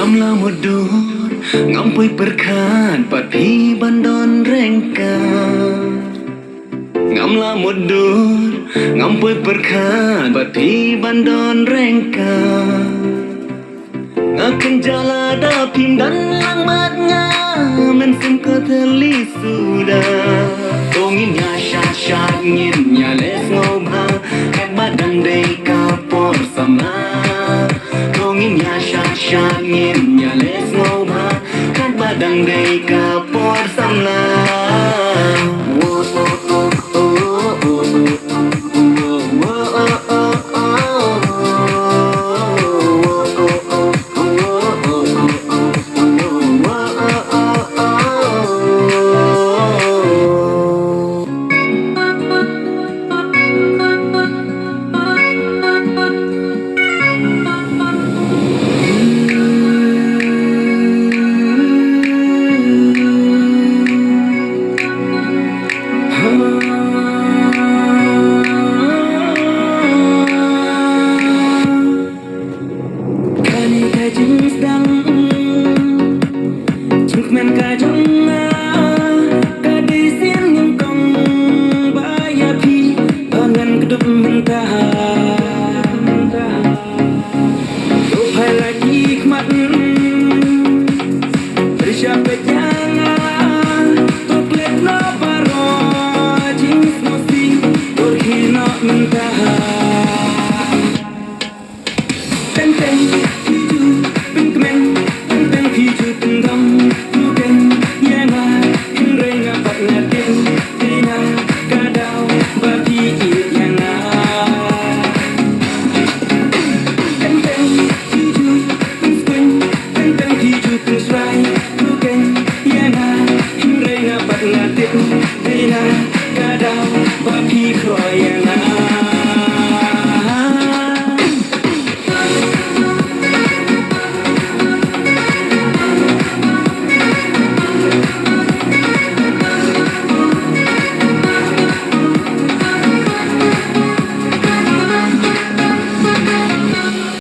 Ngamla mudur, ngampui perkan, pati bandon rengka. Ngamla mudur, ngampui perkan, pati bandon rengka. Ngaken jala dapim dan langmatnya, mensim keteli sudah. Tonginnya syat-syat ngitnya les ngobha, kat badan dei kapor sama. Tonginnya syat-syat ngitnya les ngobha, kat badan dei kapor sama.